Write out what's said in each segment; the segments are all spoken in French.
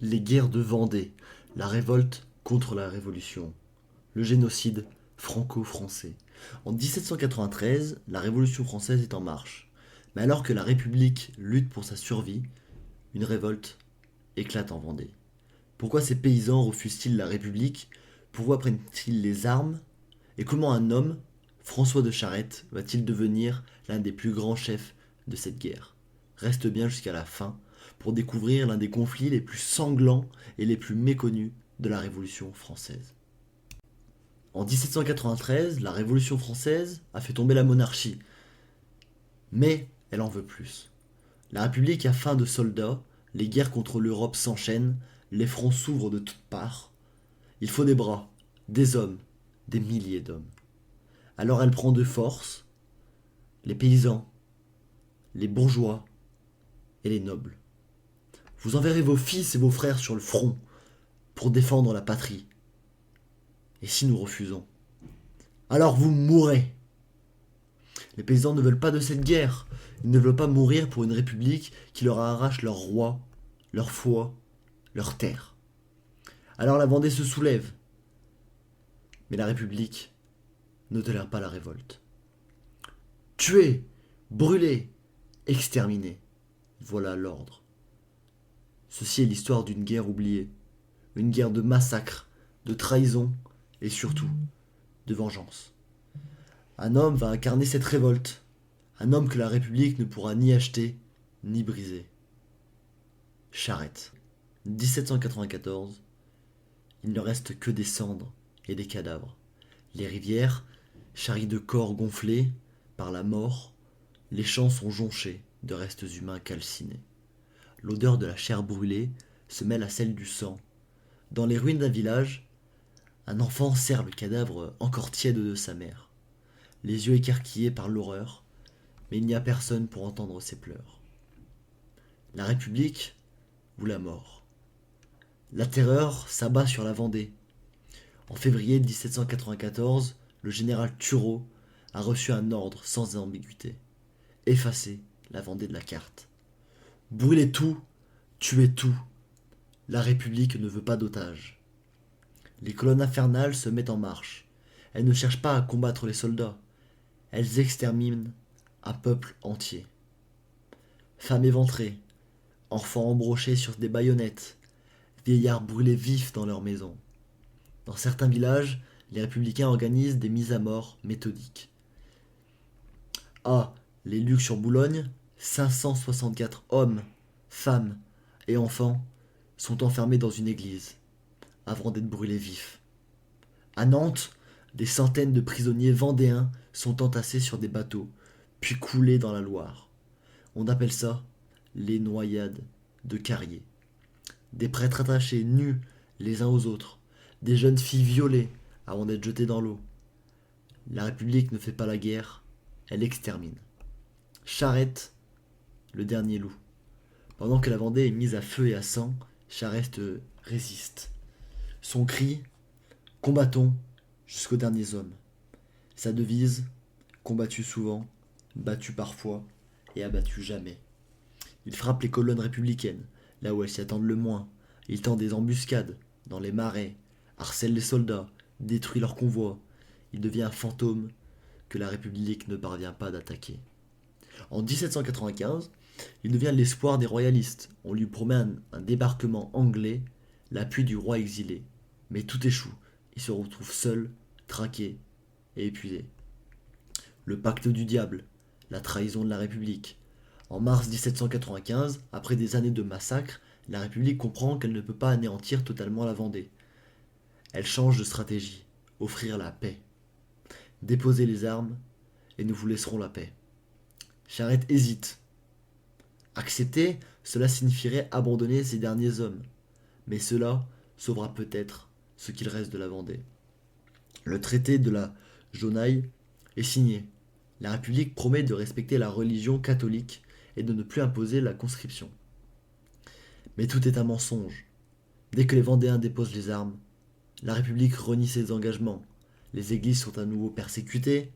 Les guerres de Vendée, la révolte contre la Révolution, le génocide franco-français. En 1793, la Révolution française est en marche. Mais alors que la République lutte pour sa survie, une révolte éclate en Vendée. Pourquoi ces paysans refusent-ils la République? Pourquoi prennent-ils les armes? Et comment un homme, François de Charette, va-t-il devenir l'un des plus grands chefs de cette guerre? Reste bien jusqu'à la fin pour découvrir l'un des conflits les plus sanglants et les plus méconnus de la Révolution française. En 1793, la Révolution française a fait tomber la monarchie, mais elle en veut plus. La République a faim de soldats, les guerres contre l'Europe s'enchaînent, les fronts s'ouvrent de toutes parts. Il faut des bras, des hommes, des milliers d'hommes. Alors elle prend de force les paysans, les bourgeois et les nobles. Vous enverrez vos fils et vos frères sur le front pour défendre la patrie. Et si nous refusons, alors vous mourrez. Les paysans ne veulent pas de cette guerre. Ils ne veulent pas mourir pour une république qui leur arrache leur roi, leur foi, leur terre. Alors la Vendée se soulève. Mais la République ne tolère pas la révolte. Tuer, brûler, exterminer. Voilà l'ordre. Ceci est l'histoire d'une guerre oubliée. Une guerre de massacre, de trahison et surtout de vengeance. Un homme va incarner cette révolte. Un homme que la République ne pourra ni acheter ni briser. Charette. 1794. Il ne reste que des cendres et des cadavres. Les rivières charrient de corps gonflés par la mort. Les champs sont jonchés de restes humains calcinés. L'odeur de la chair brûlée se mêle à celle du sang. Dans les ruines d'un village, un enfant serre le cadavre encore tiède de sa mère, les yeux écarquillés par l'horreur, mais il n'y a personne pour entendre ses pleurs. La République ou la mort? La terreur s'abat sur la Vendée. En février 1794, le général Turreau a reçu un ordre sans ambiguïté. Effacer la Vendée de la carte. Brûler tout, tuer tout. La République ne veut pas d'otages. Les colonnes infernales se mettent en marche. Elles ne cherchent pas à combattre les soldats. Elles exterminent un peuple entier. Femmes éventrées, enfants embrochés sur des baïonnettes, vieillards brûlés vifs dans leurs maisons. Dans certains villages, les républicains organisent des mises à mort méthodiques. À les Lucs sur Boulogne, 564 hommes, femmes et enfants sont enfermés dans une église avant d'être brûlés vifs. À Nantes, des centaines de prisonniers vendéens sont entassés sur des bateaux, puis coulés dans la Loire. On appelle ça les noyades de Carrier. Des prêtres attachés nus les uns aux autres, des jeunes filles violées avant d'être jetées dans l'eau. La République ne fait pas la guerre, elle extermine. Charette, le dernier loup. Pendant que la Vendée est mise à feu et à sang, Charette résiste. Son cri, combattons jusqu'aux derniers hommes. Sa devise, combattu souvent, battu parfois et abattu jamais. Il frappe les colonnes républicaines, là où elles s'y attendent le moins. Il tend des embuscades dans les marais, harcèle les soldats, détruit leurs convois. Il devient un fantôme que la République ne parvient pas d'attaquer. En 1795, il devient l'espoir des royalistes. On lui promet un débarquement anglais, l'appui du roi exilé. Mais tout échoue. Il se retrouve seul, traqué et épuisé. Le pacte du diable, la trahison de la République. En mars 1795, après des années de massacres, la République comprend qu'elle ne peut pas anéantir totalement la Vendée. Elle change de stratégie, offrir la paix. Déposez les armes et nous vous laisserons la paix. Charette hésite. Accepter, cela signifierait abandonner ces derniers hommes. Mais cela sauvera peut-être ce qu'il reste de la Vendée. Le traité de la Jaunaille est signé. La République promet de respecter la religion catholique et de ne plus imposer la conscription. Mais tout est un mensonge. Dès que les Vendéens déposent les armes, la République renie ses engagements. Les églises sont à nouveau persécutées,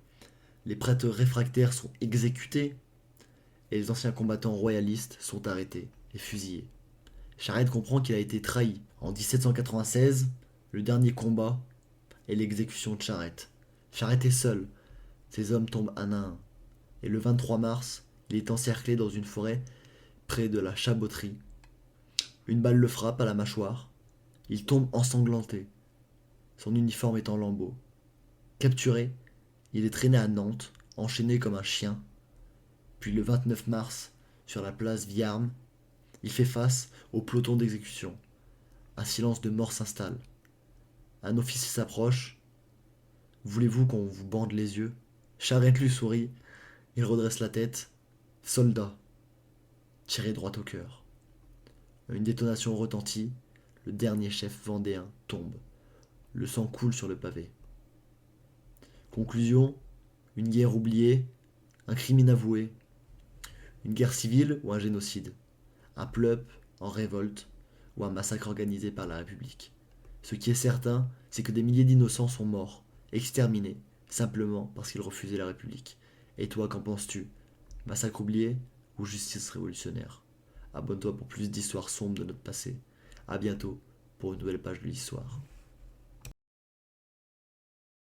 les prêtres réfractaires sont exécutés, et les anciens combattants royalistes sont arrêtés et fusillés. Charette comprend qu'il a été trahi. En 1796, le dernier combat est l'exécution de Charette. Charette est seul. Ses hommes tombent un à un. Et le 23 mars, il est encerclé dans une forêt près de la Chaboterie. Une balle le frappe à la mâchoire. Il tombe ensanglanté. Son uniforme est en lambeaux. Capturé, il est traîné à Nantes, enchaîné comme un chien. Puis le 29 mars, sur la place Viarme, il fait face au peloton d'exécution. Un silence de mort s'installe. Un officier s'approche. Voulez-vous qu'on vous bande les yeux? Charette lui sourit. Il redresse la tête. Soldat, tiré droit au cœur. Une détonation retentit. Le dernier chef vendéen tombe. Le sang coule sur le pavé. Conclusion, une guerre oubliée, un crime inavoué, une guerre civile ou un génocide, un peuple en révolte ou un massacre organisé par la République. Ce qui est certain, c'est que des milliers d'innocents sont morts, exterminés, simplement parce qu'ils refusaient la République. Et toi, qu'en penses-tu? Massacre oublié ou justice révolutionnaire? Abonne-toi pour plus d'histoires sombres de notre passé. A bientôt pour une nouvelle page de l'histoire.